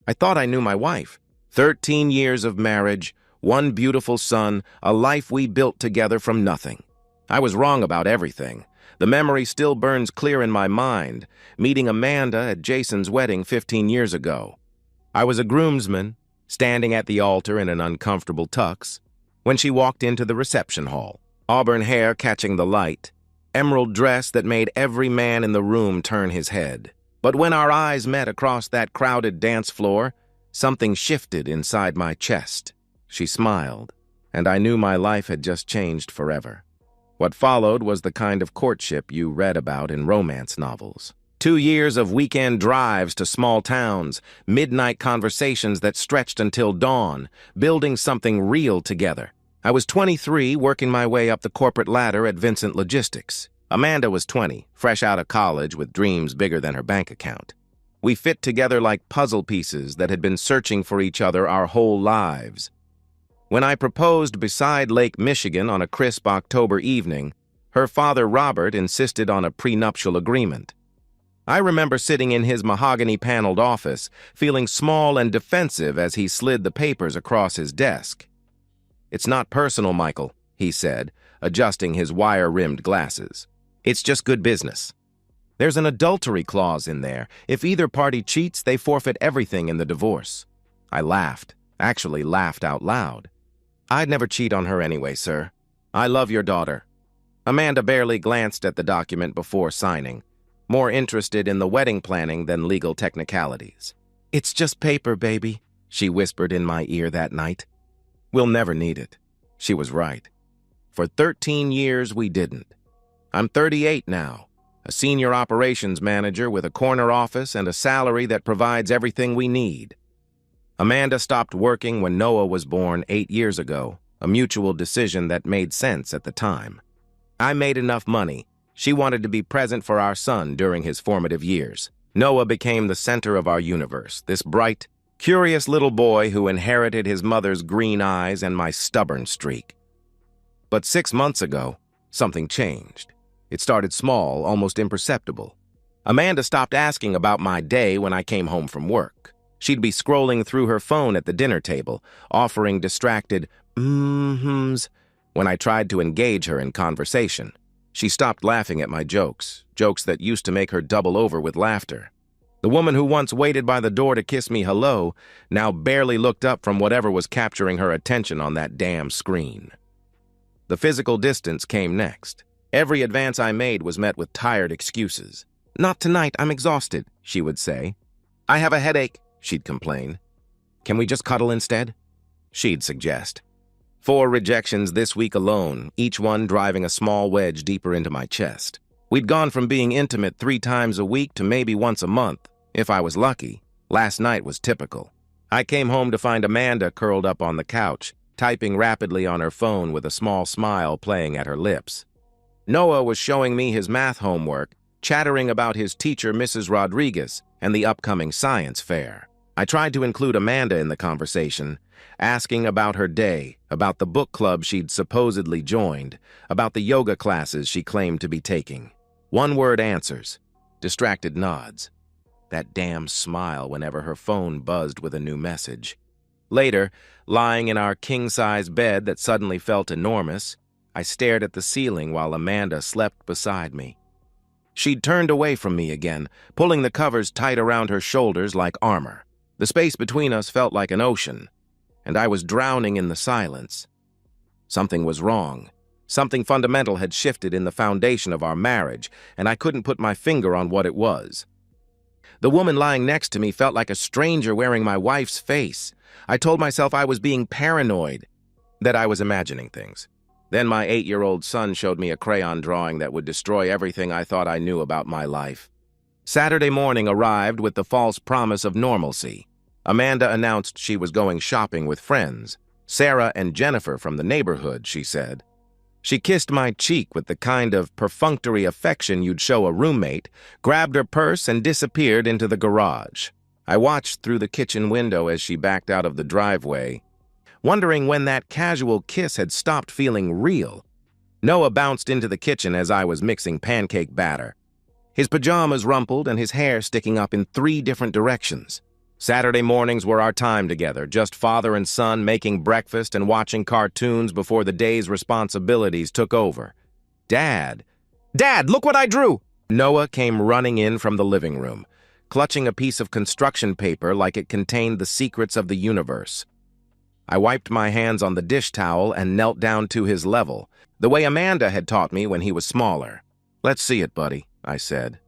I thought I knew my wife. 13 years of marriage, one beautiful son, a life we built together from nothing. I was wrong about everything. The memory still burns clear in my mind, meeting Amanda at Jason's wedding 15 years ago. I was a groomsman, standing at the altar in an uncomfortable tux, when she walked into the reception hall, auburn hair catching the light, emerald dress that made every man in the room turn his head. But when our eyes met across that crowded dance floor, something shifted inside my chest. She smiled, and I knew my life had just changed forever. What followed was the kind of courtship you read about in romance novels. 2 years of weekend drives to small towns, midnight conversations that stretched until dawn, building something real together. I was 23, working my way up the corporate ladder at Vincent Logistics. Amanda was 20, fresh out of college with dreams bigger than her bank account. We fit together like puzzle pieces that had been searching for each other our whole lives. When I proposed beside Lake Michigan on a crisp October evening, her father Robert insisted on a prenuptial agreement. I remember sitting in his mahogany-paneled office, feeling small and defensive as he slid the papers across his desk. "It's not personal, Michael," he said, adjusting his wire-rimmed glasses. "It's just good business. There's an adultery clause in there. If either party cheats, they forfeit everything in the divorce." I laughed, actually laughed out loud. "I'd never cheat on her anyway, sir. I love your daughter." Amanda barely glanced at the document before signing, more interested in the wedding planning than legal technicalities. "It's just paper, baby," she whispered in my ear that night. "We'll never need it." She was right. For 13 years, we didn't. I'm 38 now, a senior operations manager with a corner office and a salary that provides everything we need. Amanda stopped working when Noah was born 8 years ago, a mutual decision that made sense at the time. I made enough money. She wanted to be present for our son during his formative years. Noah became the center of our universe, this bright, curious little boy who inherited his mother's green eyes and my stubborn streak. But 6 months ago, something changed. It started small, almost imperceptible. Amanda stopped asking about my day when I came home from work. She'd be scrolling through her phone at the dinner table, offering distracted mm-hms when I tried to engage her in conversation. She stopped laughing at my jokes that used to make her double over with laughter. The woman who once waited by the door to kiss me hello now barely looked up from whatever was capturing her attention on that damn screen. The physical distance came next. Every advance I made was met with tired excuses. "Not tonight, I'm exhausted," she would say. "I have a headache," she'd complain. "Can we just cuddle instead?" she'd suggest. 4 rejections this week alone, each one driving a small wedge deeper into my chest. We'd gone from being intimate 3 times a week to maybe once a month, if I was lucky. Last night was typical. I came home to find Amanda curled up on the couch, typing rapidly on her phone with a small smile playing at her lips. Noah was showing me his math homework, chattering about his teacher, Mrs. Rodriguez, and the upcoming science fair. I tried to include Amanda in the conversation, asking about her day, about the book club she'd supposedly joined, about the yoga classes she claimed to be taking. One-word answers, distracted nods. That damn smile whenever her phone buzzed with a new message. Later, lying in our king-size bed that suddenly felt enormous, I stared at the ceiling while Amanda slept beside me. She'd turned away from me again, pulling the covers tight around her shoulders like armor. The space between us felt like an ocean, and I was drowning in the silence. Something was wrong. Something fundamental had shifted in the foundation of our marriage, and I couldn't put my finger on what it was. The woman lying next to me felt like a stranger wearing my wife's face. I told myself I was being paranoid, that I was imagining things. Then my 8-year-old son showed me a crayon drawing that would destroy everything I thought I knew about my life. Saturday morning arrived with the false promise of normalcy. Amanda announced she was going shopping with friends. Sarah and Jennifer from the neighborhood, she said. She kissed my cheek with the kind of perfunctory affection you'd show a roommate, grabbed her purse, and disappeared into the garage. I watched through the kitchen window as she backed out of the driveway, wondering when that casual kiss had stopped feeling real. Noah bounced into the kitchen as I was mixing pancake batter. His pajamas rumpled and his hair sticking up in 3 different directions. Saturday mornings were our time together, just father and son making breakfast and watching cartoons before the day's responsibilities took over. Dad! Dad, look what I drew! Noah came running in from the living room, clutching a piece of construction paper like it contained the secrets of the universe. I wiped my hands on the dish towel and knelt down to his level, the way Amanda had taught me when he was smaller. "Let's see it, buddy," I said.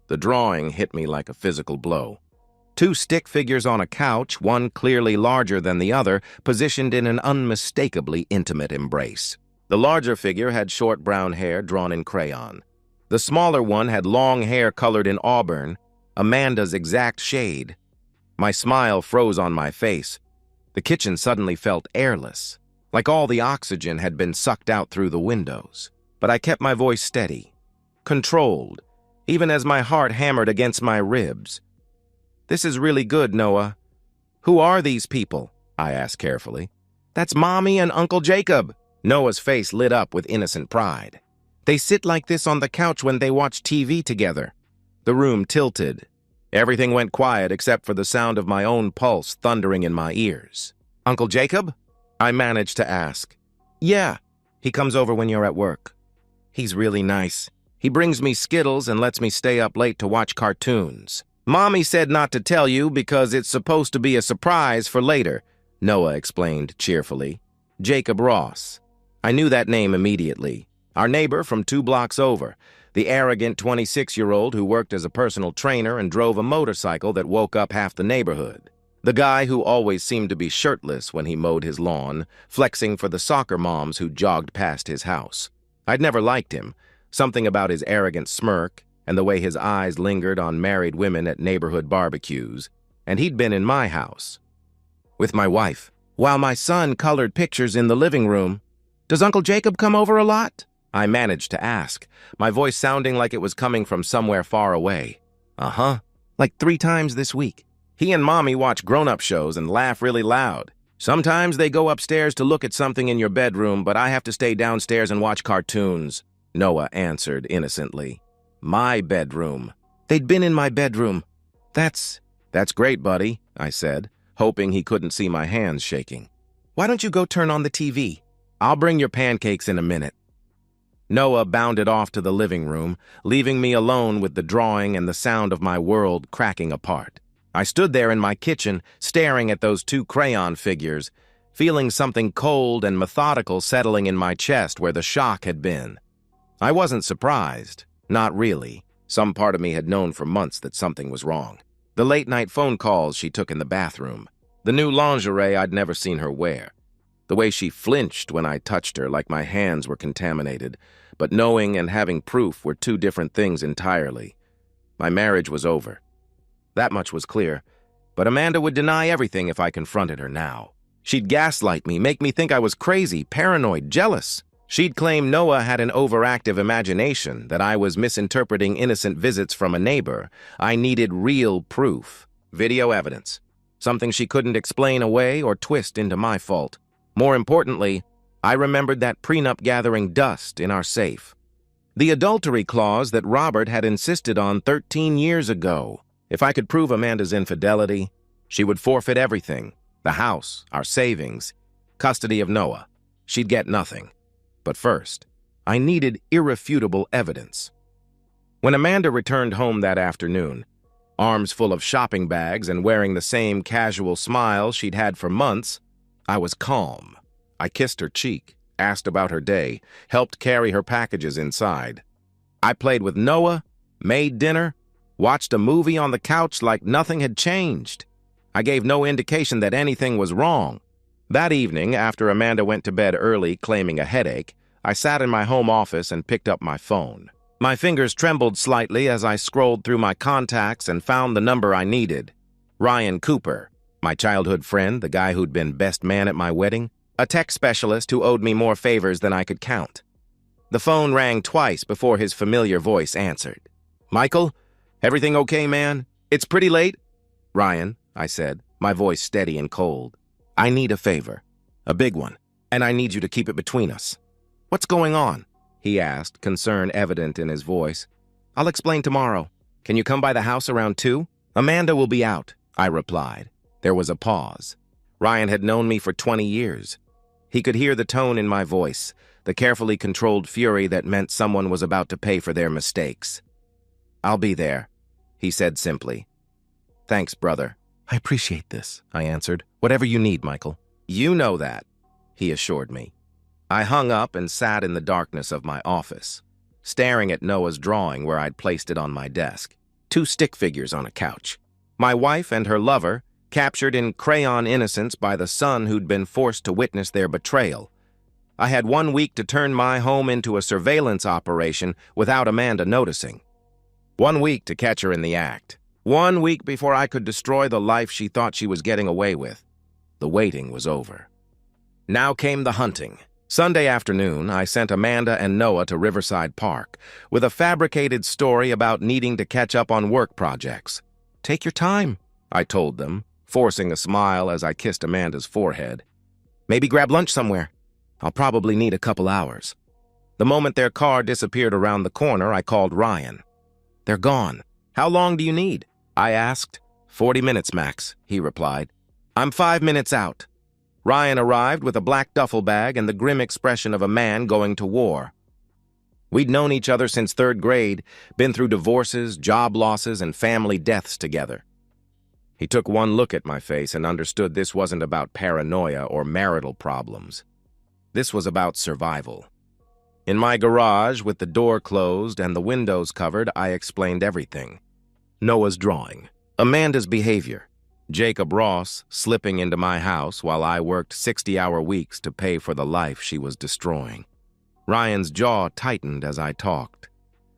The drawing hit me like a physical blow. Two stick figures on a couch, one clearly larger than the other, positioned in an unmistakably intimate embrace. The larger figure had short brown hair drawn in crayon. The smaller one had long hair colored in auburn, Amanda's exact shade. My smile froze on my face. The kitchen suddenly felt airless, like all the oxygen had been sucked out through the windows. But I kept my voice steady, controlled, even as my heart hammered against my ribs. "This is really good, Noah. Who are these people?" I asked carefully. "That's Mommy and Uncle Jacob." Noah's face lit up with innocent pride. "They sit like this on the couch when they watch TV together." The room tilted. Everything went quiet except for the sound of my own pulse thundering in my ears. "Uncle Jacob?" I managed to ask. "Yeah, he comes over when you're at work. He's really nice. He brings me Skittles and lets me stay up late to watch cartoons. Mommy said not to tell you because it's supposed to be a surprise for later," Noah explained cheerfully. "Jacob Ross." I knew that name immediately. Our neighbor from 2 blocks over, the arrogant 26-year-old who worked as a personal trainer and drove a motorcycle that woke up half the neighborhood. The guy who always seemed to be shirtless when he mowed his lawn, flexing for the soccer moms who jogged past his house. I'd never liked him, something about his arrogant smirk and the way his eyes lingered on married women at neighborhood barbecues, and he'd been in my house with my wife, while my son colored pictures in the living room. "Does Uncle Jacob come over a lot?" I managed to ask, my voice sounding like it was coming from somewhere far away. "Uh-huh, like 3 times this week. He and Mommy watch grown-up shows and laugh really loud. Sometimes they go upstairs to look at something in your bedroom, but I have to stay downstairs and watch cartoons," Noah answered innocently. "My bedroom." "They'd been in my bedroom." That's great, buddy," I said, hoping he couldn't see my hands shaking. "Why don't you go turn on the TV? I'll bring your pancakes in a minute." Noah bounded off to the living room, leaving me alone with the drawing and the sound of my world cracking apart. I stood there in my kitchen, staring at those 2 crayon figures, feeling something cold and methodical settling in my chest where the shock had been. I wasn't surprised. Not really. Some part of me had known for months that something was wrong. The late-night phone calls she took in the bathroom. The new lingerie I'd never seen her wear. The way she flinched when I touched her like my hands were contaminated. But knowing and having proof were 2 different things entirely. My marriage was over. That much was clear. But Amanda would deny everything if I confronted her now. She'd gaslight me, make me think I was crazy, paranoid, jealous. She'd claim Noah had an overactive imagination, that I was misinterpreting innocent visits from a neighbor. I needed real proof. Video evidence. Something she couldn't explain away or twist into my fault. More importantly, I remembered that prenup gathering dust in our safe. The adultery clause that Robert had insisted on 13 years ago. If I could prove Amanda's infidelity, she would forfeit everything. The house, our savings, custody of Noah. She'd get nothing. But first, I needed irrefutable evidence. When Amanda returned home that afternoon, arms full of shopping bags and wearing the same casual smile she'd had for months, I was calm. I kissed her cheek, asked about her day, helped carry her packages inside. I played with Noah, made dinner, watched a movie on the couch like nothing had changed. I gave no indication that anything was wrong. That evening, after Amanda went to bed early claiming a headache, I sat in my home office and picked up my phone. My fingers trembled slightly as I scrolled through my contacts and found the number I needed. Ryan Cooper, my childhood friend, the guy who'd been best man at my wedding, a tech specialist who owed me more favors than I could count. The phone rang twice before his familiar voice answered. "Michael, everything okay, man? It's pretty late?" "Ryan," I said, my voice steady and cold. "I need a favor, a big one, and I need you to keep it between us." "What's going on?" he asked, concern evident in his voice. "I'll explain tomorrow. Can you come by the house around 2? Amanda will be out." I replied. There was a pause. Ryan had known me for 20 years. He could hear the tone in my voice, the carefully controlled fury that meant someone was about to pay for their mistakes. "I'll be there," he said simply. "Thanks, brother." "I appreciate this," I answered. "Whatever you need, Michael." "You know that," he assured me. I hung up and sat in the darkness of my office, staring at Noah's drawing where I'd placed it on my desk. 2 stick figures on a couch. My wife and her lover, captured in crayon innocence by the son who'd been forced to witness their betrayal. I had 1 week to turn my home into a surveillance operation without Amanda noticing. 1 week to catch her in the act. 1 week before I could destroy the life she thought she was getting away with. The waiting was over. Now came the hunting. Sunday afternoon, I sent Amanda and Noah to Riverside Park with a fabricated story about needing to catch up on work projects. "Take your time," I told them, forcing a smile as I kissed Amanda's forehead. "Maybe grab lunch somewhere. I'll probably need a couple hours." The moment their car disappeared around the corner, I called Ryan. "They're gone. How long do you need?" I asked. 40 minutes max, he replied. "I'm 5 minutes out." Ryan arrived with a black duffel bag and the grim expression of a man going to war. We'd known each other since 3rd grade, been through divorces, job losses, and family deaths together. He took one look at my face and understood this wasn't about paranoia or marital problems. This was about survival. In my garage, with the door closed and the windows covered, I explained everything. Noah's drawing, Amanda's behavior, Jacob Ross slipping into my house while I worked 60-hour weeks to pay for the life she was destroying. Ryan's jaw tightened as I talked.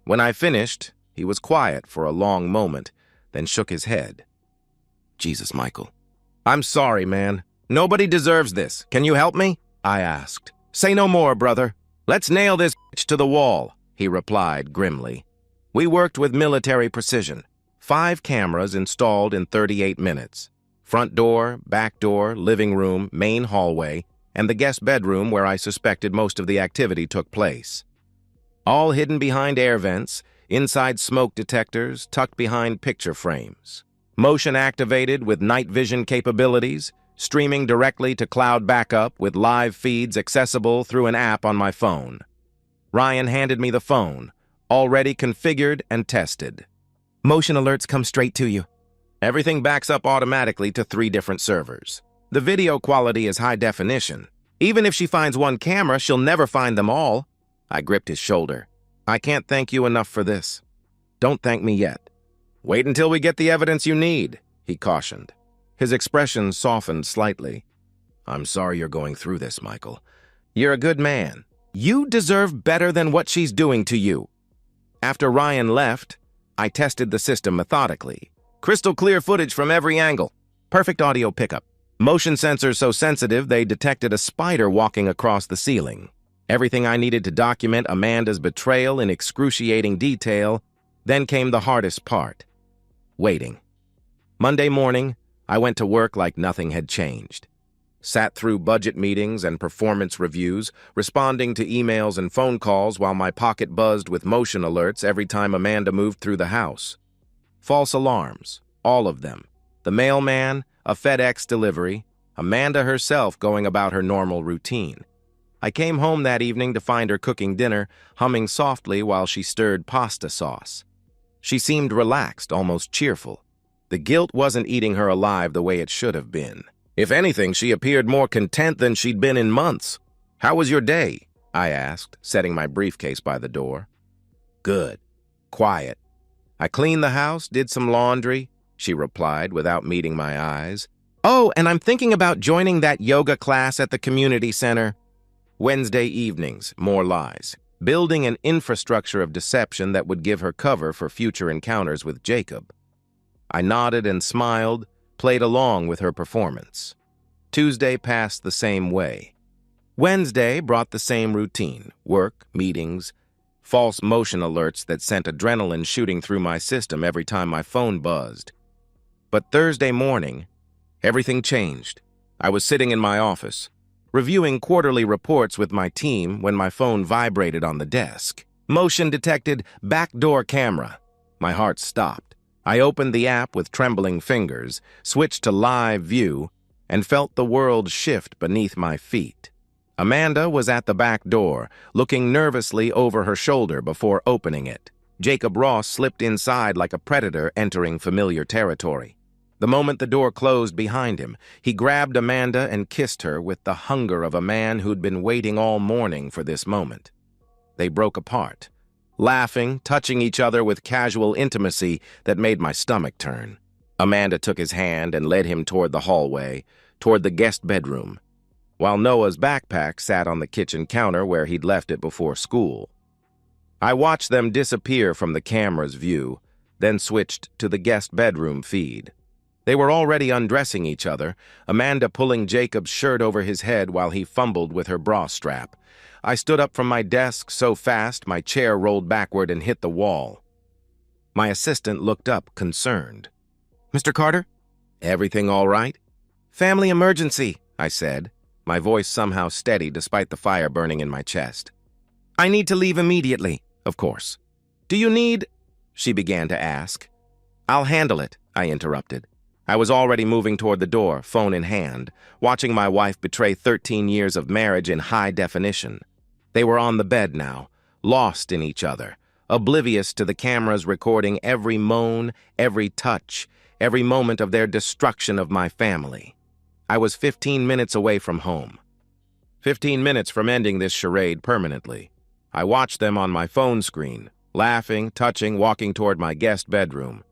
When I finished, he was quiet for a long moment, then shook his head. "Jesus, Michael. I'm sorry, man. Nobody deserves this. Can you help me?" I asked. "Say no more, brother. Let's nail this bitch to the wall," he replied grimly. We worked with military precision. 5 cameras installed in 38 minutes. Front door, back door, living room, main hallway, and the guest bedroom where I suspected most of the activity took place. All hidden behind air vents, inside smoke detectors, tucked behind picture frames. Motion activated with night vision capabilities, streaming directly to cloud backup with live feeds accessible through an app on my phone. Ryan handed me the phone, already configured and tested. "Motion alerts come straight to you." Everything backs up automatically to 3 different servers. The video quality is high definition. Even if she finds 1 camera, she'll never find them all. I gripped his shoulder. "I can't thank you enough for this." "Don't thank me yet." "Wait until we get the evidence you need," he cautioned. His expression softened slightly. "I'm sorry you're going through this, Michael. You're a good man. You deserve better than what she's doing to you." After Ryan left, I tested the system methodically. Crystal clear footage from every angle. Perfect audio pickup. Motion sensors so sensitive they detected a spider walking across the ceiling. Everything I needed to document Amanda's betrayal in excruciating detail. Then came the hardest part. Waiting. Monday morning, I went to work like nothing had changed. Sat through budget meetings and performance reviews, responding to emails and phone calls while my pocket buzzed with motion alerts every time Amanda moved through the house. False alarms, all of them. The mailman, a FedEx delivery, Amanda herself going about her normal routine. I came home that evening to find her cooking dinner, humming softly while she stirred pasta sauce. She seemed relaxed, almost cheerful. The guilt wasn't eating her alive the way it should have been. If anything, she appeared more content than she'd been in months. "How was your day?" I asked, setting my briefcase by the door. "Good. Quiet. I cleaned the house, did some laundry," she replied without meeting my eyes. "Oh, and I'm thinking about joining that yoga class at the community center." Wednesday evenings, more lies. Building an infrastructure of deception that would give her cover for future encounters with Jacob. I nodded and smiled, played along with her performance. Tuesday passed the same way. Wednesday brought the same routine, work, meetings, false motion alerts that sent adrenaline shooting through my system every time my phone buzzed. But Thursday morning, everything changed. I was sitting in my office, reviewing quarterly reports with my team when my phone vibrated on the desk. Motion detected, backdoor camera. My heart stopped. I opened the app with trembling fingers, switched to live view, and felt the world shift beneath my feet. Amanda was at the back door, looking nervously over her shoulder before opening it. Jacob Ross slipped inside like a predator entering familiar territory. The moment the door closed behind him, he grabbed Amanda and kissed her with the hunger of a man who'd been waiting all morning for this moment. They broke apart, laughing, touching each other with casual intimacy that made my stomach turn. Amanda took his hand and led him toward the hallway, toward the guest bedroom, while Noah's backpack sat on the kitchen counter where he'd left it before school. I watched them disappear from the camera's view, then switched to the guest bedroom feed. They were already undressing each other, Amanda pulling Jacob's shirt over his head while he fumbled with her bra strap. I stood up from my desk so fast my chair rolled backward and hit the wall. My assistant looked up, concerned. "Mr. Carter? Everything all right?" "Family emergency," I said, my voice somehow steady despite the fire burning in my chest. "I need to leave immediately." "Of course." "Do you need—" she began to ask. "I'll handle it," I interrupted. I was already moving toward the door, phone in hand, watching my wife betray 13 years of marriage in high definition. They were on the bed now, lost in each other, oblivious to the cameras recording every moan, every touch, every moment of their destruction of my family. I was 15 minutes away from home. 15 minutes from ending this charade permanently. I watched them on my phone screen, laughing, touching, walking toward my guest bedroom.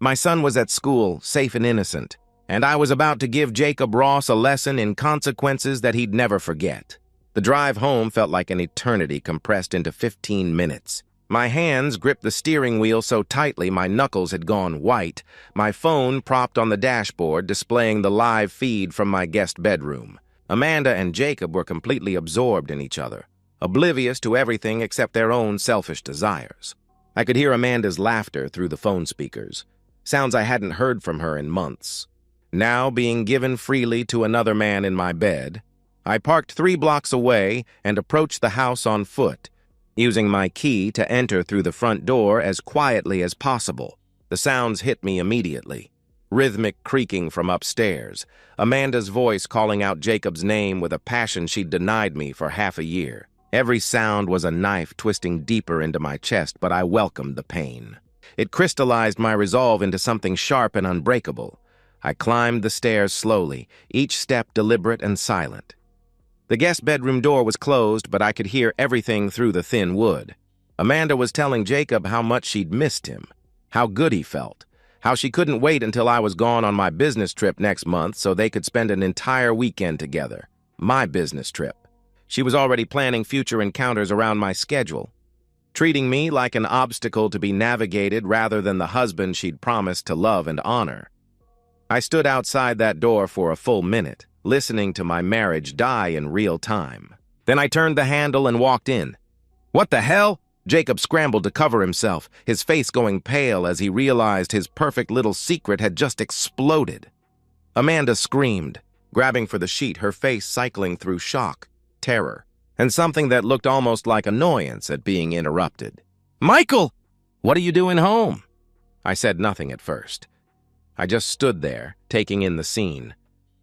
My son was at school, safe and innocent, and I was about to give Jacob Ross a lesson in consequences that he'd never forget. The drive home felt like an eternity compressed into 15 minutes. My hands gripped the steering wheel so tightly my knuckles had gone white, my phone propped on the dashboard displaying the live feed from my guest bedroom. Amanda and Jacob were completely absorbed in each other, oblivious to everything except their own selfish desires. I could hear Amanda's laughter through the phone speakers, sounds I hadn't heard from her in months. Now being given freely to another man in my bed, I parked 3 blocks away and approached the house on foot, using my key to enter through the front door as quietly as possible. The sounds hit me immediately. Rhythmic creaking from upstairs, Amanda's voice calling out Jacob's name with a passion she'd denied me for half a year. Every sound was a knife twisting deeper into my chest, but I welcomed the pain. It crystallized my resolve into something sharp and unbreakable. I climbed the stairs slowly, each step deliberate and silent. The guest bedroom door was closed, but I could hear everything through the thin wood. Amanda was telling Jacob how much she'd missed him, how good he felt, how she couldn't wait until I was gone on my business trip next month so they could spend an entire weekend together. My business trip. She was already planning future encounters around my schedule, treating me like an obstacle to be navigated rather than the husband she'd promised to love and honor. I stood outside that door for a full minute, listening to my marriage die in real time. Then I turned the handle and walked in. "What the hell?" Jacob scrambled to cover himself, his face going pale as he realized his perfect little secret had just exploded. Amanda screamed, grabbing for the sheet, her face cycling through shock, terror, and something that looked almost like annoyance at being interrupted. "Michael! What are you doing home?" I said nothing at first. I just stood there, taking in the scene.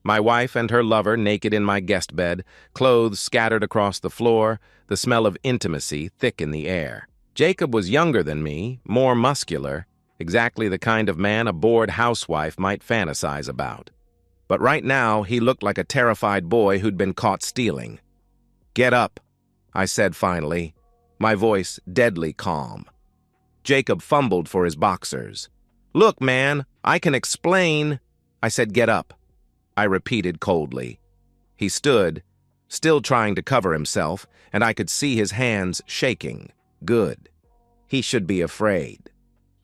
My wife and her lover naked in my guest bed, clothes scattered across the floor, the smell of intimacy thick in the air. Jacob was younger than me, more muscular, exactly the kind of man a bored housewife might fantasize about. But right now, he looked like a terrified boy who'd been caught stealing. "Get up," I said finally, my voice deadly calm. Jacob fumbled for his boxers. "Look, man, I can explain." I said, "Get up," I repeated coldly. He stood, still trying to cover himself, and I could see his hands shaking. Good. He should be afraid.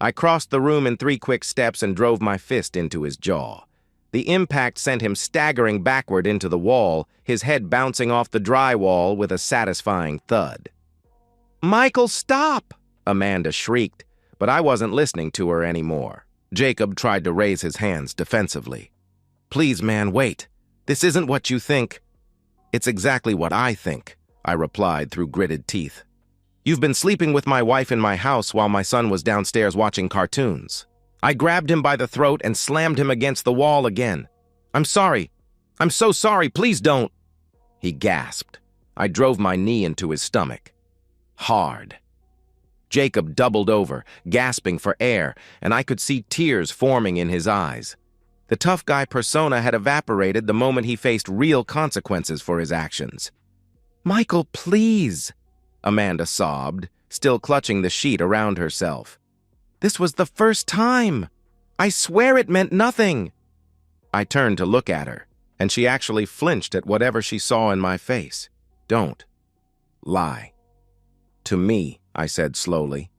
I crossed the room in 3 quick steps and drove my fist into his jaw. The impact sent him staggering backward into the wall, his head bouncing off the drywall with a satisfying thud. "Michael, stop!" Amanda shrieked, but I wasn't listening to her anymore. Jacob tried to raise his hands defensively. "Please, man, wait. This isn't what you think." "It's exactly what I think," I replied through gritted teeth. "You've been sleeping with my wife in my house while my son was downstairs watching cartoons." I grabbed him by the throat and slammed him against the wall again. "I'm sorry. I'm so sorry. Please don't." He gasped. I drove my knee into his stomach. Hard. Jacob doubled over, gasping for air, and I could see tears forming in his eyes. The tough guy persona had evaporated the moment he faced real consequences for his actions. "Michael, please," Amanda sobbed, still clutching the sheet around herself. "This was the first time. I swear it meant nothing." I turned to look at her, and she actually flinched at whatever she saw in my face. "Don't lie to me," I said slowly.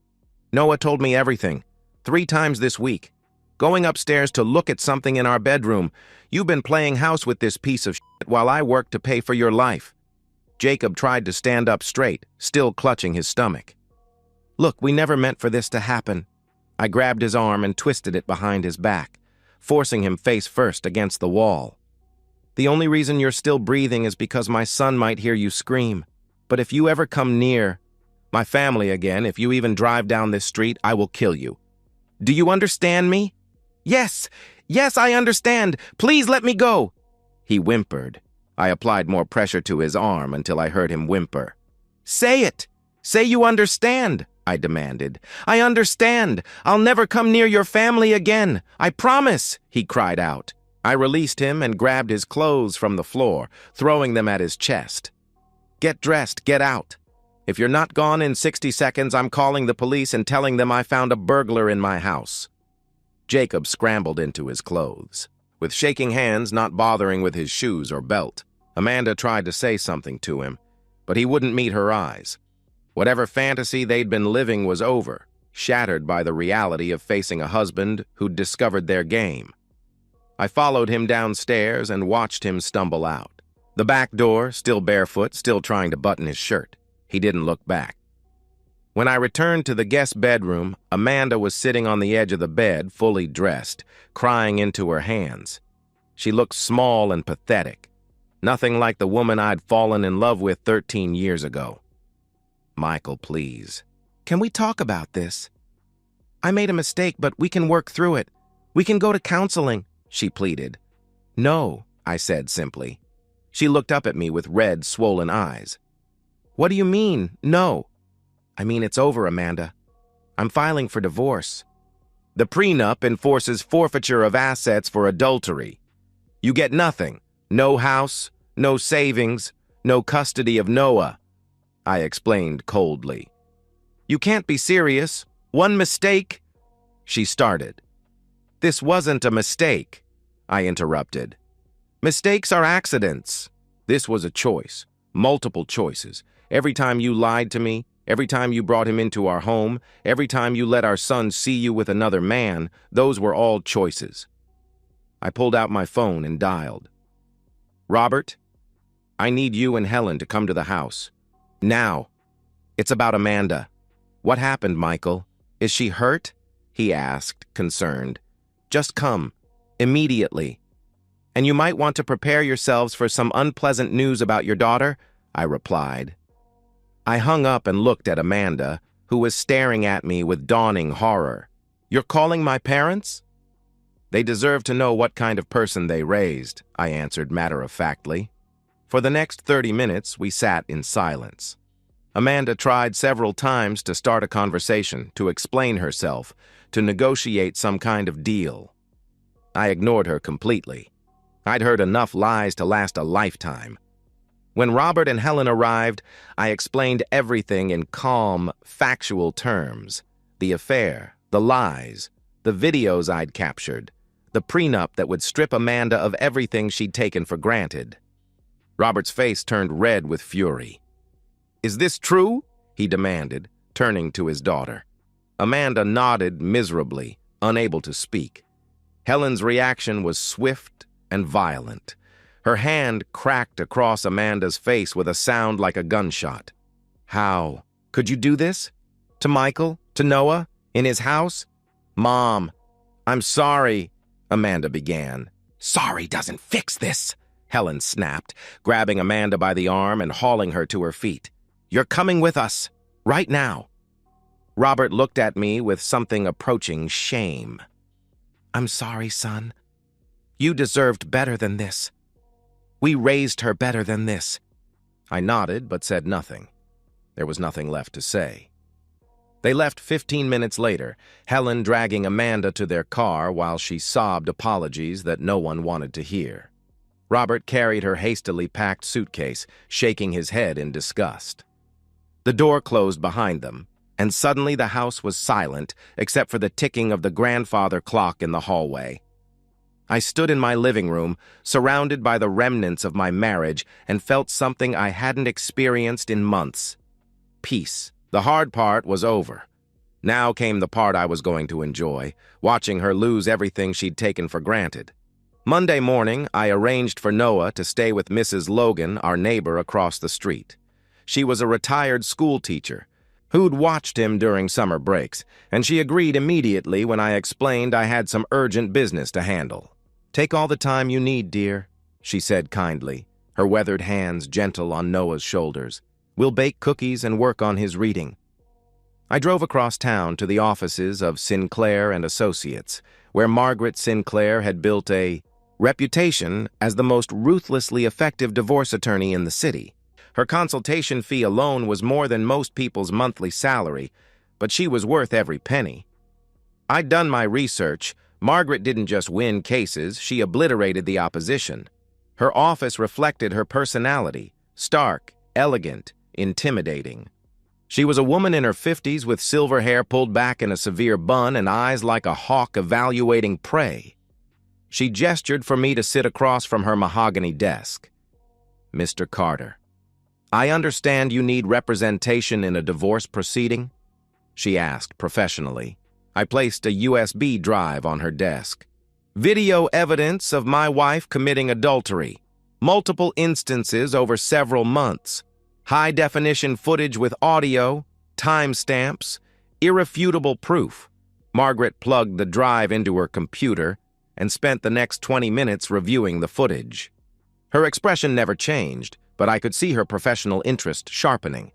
"Noah told me everything, 3 times this week. Going upstairs to look at something in our bedroom. You've been playing house with this piece of shit while I worked to pay for your life." Jacob tried to stand up straight, still clutching his stomach. "Look, we never meant for this to happen." I grabbed his arm and twisted it behind his back, forcing him face first against the wall. "The only reason you're still breathing is because my son might hear you scream. But if you ever come near my family again, if you even drive down this street, I will kill you. Do you understand me?" "Yes, yes, I understand. Please let me go." He whimpered. I applied more pressure to his arm until I heard him whimper. "Say it. Say you understand," I demanded. "I understand. I'll never come near your family again. I promise," he cried out. I released him and grabbed his clothes from the floor, throwing them at his chest. "Get dressed, get out. If you're not gone in 60 seconds, I'm calling the police and telling them I found a burglar in my house." Jacob scrambled into his clothes, with shaking hands, not bothering with his shoes or belt. Amanda tried to say something to him, but he wouldn't meet her eyes. Whatever fantasy they'd been living was over, shattered by the reality of facing a husband who'd discovered their game. I followed him downstairs and watched him stumble out. The back door, still barefoot, still trying to button his shirt. He didn't look back. When I returned to the guest bedroom, Amanda was sitting on the edge of the bed, fully dressed, crying into her hands. She looked small and pathetic, nothing like the woman I'd fallen in love with 13 years ago. "Michael, please. Can we talk about this? I made a mistake, but we can work through it. We can go to counseling," she pleaded. "No," I said simply. She looked up at me with red, swollen eyes. "What do you mean, no?" "I mean, it's over, Amanda. I'm filing for divorce. The prenup enforces forfeiture of assets for adultery. You get nothing. No house, no savings, no custody of Noah," I explained coldly. "You can't be serious. One mistake—" she started. "This wasn't a mistake," I interrupted. "Mistakes are accidents. This was a choice, multiple choices. Every time you lied to me, every time you brought him into our home, every time you let our son see you with another man, those were all choices." I pulled out my phone and dialed. "Robert, I need you and Helen to come to the house. Now. It's about Amanda." "What happened, Michael? Is she hurt?" he asked, concerned. "Just come. Immediately. And you might want to prepare yourselves for some unpleasant news about your daughter," I replied. I hung up and looked at Amanda, who was staring at me with dawning horror. "You're calling my parents?" "They deserve to know what kind of person they raised," I answered matter-of-factly. For the next 30 minutes, we sat in silence. Amanda tried several times to start a conversation, to explain herself, to negotiate some kind of deal. I ignored her completely. I'd heard enough lies to last a lifetime. When Robert and Helen arrived, I explained everything in calm, factual terms. The affair, the lies, the videos I'd captured, the prenup that would strip Amanda of everything she'd taken for granted. Robert's face turned red with fury. "Is this true?" he demanded, turning to his daughter. Amanda nodded miserably, unable to speak. Helen's reaction was swift and violent. Her hand cracked across Amanda's face with a sound like a gunshot. "How? Could you do this? To Michael? To Noah? In his house?" "Mom, I'm sorry," Amanda began. "Sorry doesn't fix this," Helen snapped, grabbing Amanda by the arm and hauling her to her feet. "You're coming with us, right now." Robert looked at me with something approaching shame. "I'm sorry, son. You deserved better than this. We raised her better than this." I nodded but said nothing. There was nothing left to say. They left 15 minutes later, Helen dragging Amanda to their car while she sobbed apologies that no one wanted to hear. Robert carried her hastily packed suitcase, shaking his head in disgust. The door closed behind them, and suddenly the house was silent except for the ticking of the grandfather clock in the hallway. I stood in my living room, surrounded by the remnants of my marriage, and felt something I hadn't experienced in months. Peace. The hard part was over. Now came the part I was going to enjoy, watching her lose everything she'd taken for granted. Monday morning, I arranged for Noah to stay with Mrs. Logan, our neighbor across the street. She was a retired school teacher who'd watched him during summer breaks, and she agreed immediately when I explained I had some urgent business to handle. "Take all the time you need, dear," she said kindly, her weathered hands gentle on Noah's shoulders. "We'll bake cookies and work on his reading." I drove across town to the offices of Sinclair and Associates, where Margaret Sinclair had built a reputation as the most ruthlessly effective divorce attorney in the city. Her consultation fee alone was more than most people's monthly salary, but she was worth every penny. I'd done my research. Margaret didn't just win cases, she obliterated the opposition. Her office reflected her personality, stark, elegant, intimidating. She was a woman in her 50s with silver hair pulled back in a severe bun and eyes like a hawk evaluating prey. She gestured for me to sit across from her mahogany desk. "Mr. Carter, I understand you need representation in a divorce proceeding?" she asked professionally. I placed a USB drive on her desk. "Video evidence of my wife committing adultery. Multiple instances over several months. High-definition footage with audio, timestamps, irrefutable proof." Margaret plugged the drive into her computer and spent the next 20 minutes reviewing the footage. Her expression never changed, but I could see her professional interest sharpening.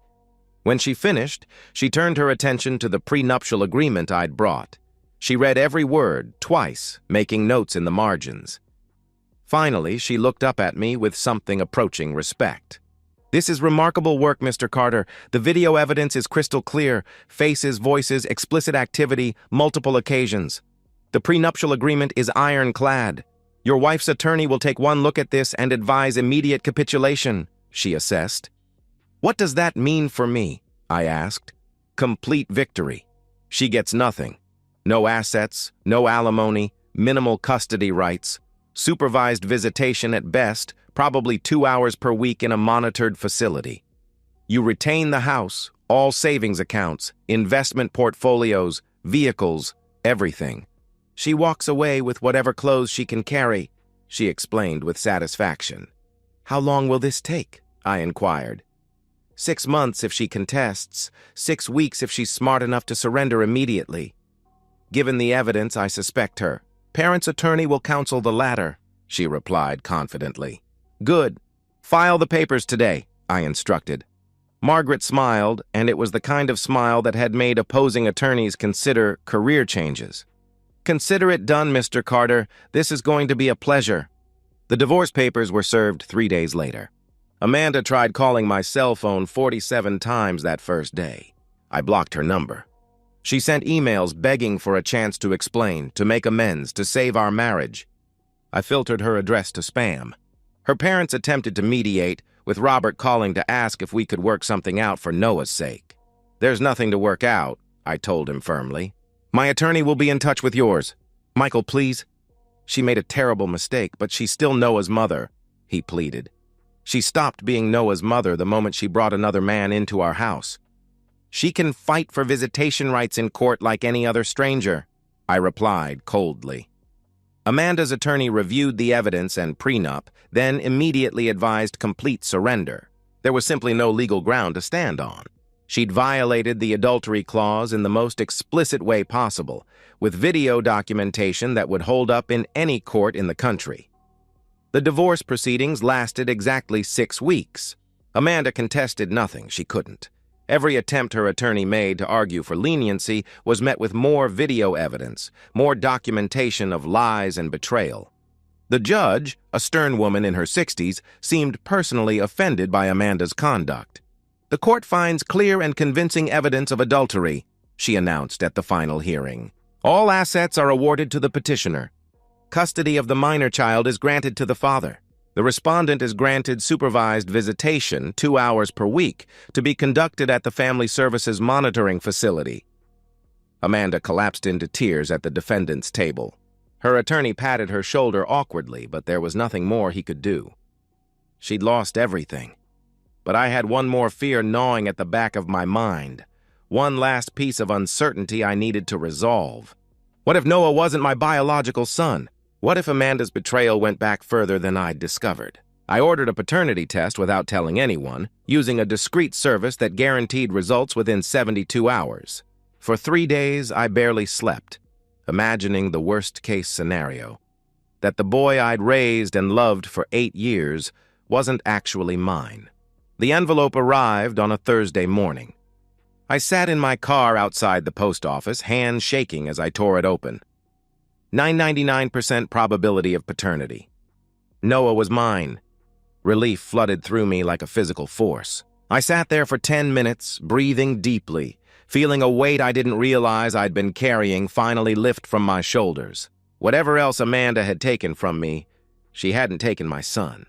When she finished, she turned her attention to the prenuptial agreement I'd brought. She read every word, twice, making notes in the margins. Finally, she looked up at me with something approaching respect. "This is remarkable work, Mr. Carter. The video evidence is crystal clear. Faces, voices, explicit activity, multiple occasions. The prenuptial agreement is ironclad. Your wife's attorney will take one look at this and advise immediate capitulation," she assessed. "What does that mean for me?" I asked. "Complete victory. She gets nothing. No assets, no alimony, minimal custody rights, supervised visitation at best, probably 2 hours per week in a monitored facility. You retain the house, all savings accounts, investment portfolios, vehicles, everything. She walks away with whatever clothes she can carry," she explained with satisfaction. "How long will this take?" I inquired. 6 months if she contests, 6 weeks if she's smart enough to surrender immediately. Given the evidence, I suspect her. Parents' attorney will counsel the latter," she replied confidently. "Good. File the papers today," I instructed. Margaret smiled, and it was the kind of smile that had made opposing attorneys consider career changes. "Consider it done, Mr. Carter. This is going to be a pleasure." The divorce papers were served 3 days later. Amanda tried calling my cell phone 47 times that first day. I blocked her number. She sent emails begging for a chance to explain, to make amends, to save our marriage. I filtered her address to spam. Her parents attempted to mediate, with Robert calling to ask if we could work something out for Noah's sake. "There's nothing to work out," I told him firmly. "My attorney will be in touch with yours. Michael, please." "She made a terrible mistake, but she's still Noah's mother," he pleaded. "She stopped being Noah's mother the moment she brought another man into our house. She can fight for visitation rights in court like any other stranger," I replied coldly. Amanda's attorney reviewed the evidence and prenup, then immediately advised complete surrender. There was simply no legal ground to stand on. She'd violated the adultery clause in the most explicit way possible, with video documentation that would hold up in any court in the country. The divorce proceedings lasted exactly 6 weeks. Amanda contested nothing. She couldn't. Every attempt her attorney made to argue for leniency was met with more video evidence, more documentation of lies and betrayal. The judge, a stern woman in her 60s, seemed personally offended by Amanda's conduct. "The court finds clear and convincing evidence of adultery," she announced at the final hearing. "All assets are awarded to the petitioner. Custody of the minor child is granted to the father. The respondent is granted supervised visitation 2 hours per week to be conducted at the Family Services Monitoring Facility." Amanda collapsed into tears at the defendant's table. Her attorney patted her shoulder awkwardly, but there was nothing more he could do. She'd lost everything. But I had one more fear gnawing at the back of my mind. One last piece of uncertainty I needed to resolve. What if Noah wasn't my biological son? What if Amanda's betrayal went back further than I'd discovered? I ordered a paternity test without telling anyone, using a discreet service that guaranteed results within 72 hours. For 3 days, I barely slept, imagining the worst-case scenario. That the boy I'd raised and loved for 8 years wasn't actually mine. The envelope arrived on a Thursday morning. I sat in my car outside the post office, hands shaking as I tore it open. 999% probability of paternity. Noah was mine. Relief flooded through me like a physical force. I sat there for 10 minutes, breathing deeply, feeling a weight I didn't realize I'd been carrying finally lift from my shoulders. Whatever else Amanda had taken from me, she hadn't taken my son.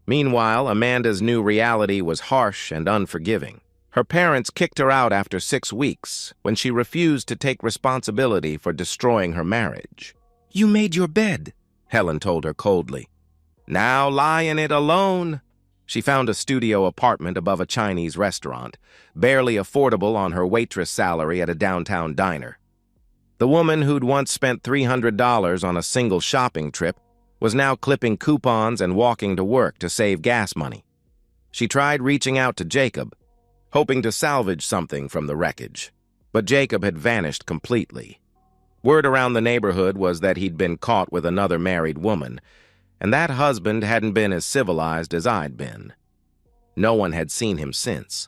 Meanwhile, Amanda's new reality was harsh and unforgiving. Her parents kicked her out after 6 weeks when she refused to take responsibility for destroying her marriage. "You made your bed," Helen told her coldly. "Now lie in it alone." She found a studio apartment above a Chinese restaurant, barely affordable on her waitress salary at a downtown diner. The woman who'd once spent $300 on a single shopping trip was now clipping coupons and walking to work to save gas money. She tried reaching out to Jacob, hoping to salvage something from the wreckage. But Jacob had vanished completely. Word around the neighborhood was that he'd been caught with another married woman, and that husband hadn't been as civilized as I'd been. No one had seen him since.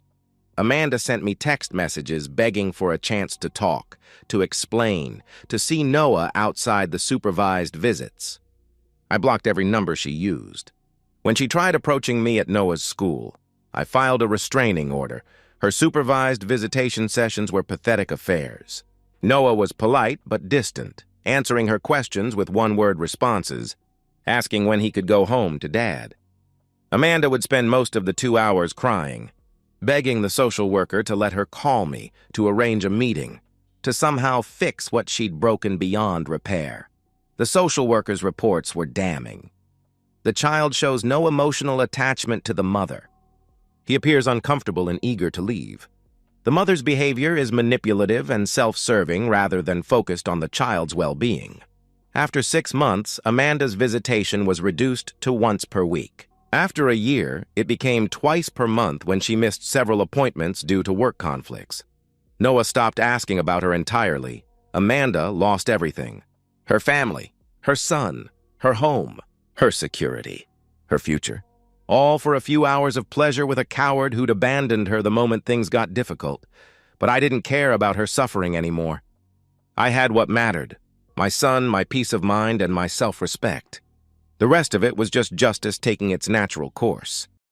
Amanda sent me text messages begging for a chance to talk, to explain, to see Noah outside the supervised visits. I blocked every number she used. When she tried approaching me at Noah's school, I filed a restraining order. Her supervised visitation sessions were pathetic affairs. Noah was polite but distant, answering her questions with one-word responses, asking when he could go home to Dad. Amanda would spend most of the 2 hours crying, begging the social worker to let her call me, to arrange a meeting, to somehow fix what she'd broken beyond repair. The social worker's reports were damning. The child shows no emotional attachment to the mother. He appears uncomfortable and eager to leave. The mother's behavior is manipulative and self-serving rather than focused on the child's well-being. After 6 months, Amanda's visitation was reduced to once per week. After a year, it became twice per month when she missed several appointments due to work conflicts. Noah stopped asking about her entirely. Amanda lost everything. Her family, her son, her home, her security, her future. All for a few hours of pleasure with a coward who'd abandoned her the moment things got difficult. But I didn't care about her suffering anymore. I had what mattered: my son, my peace of mind, and my self-respect. The rest of it was just justice taking its natural course.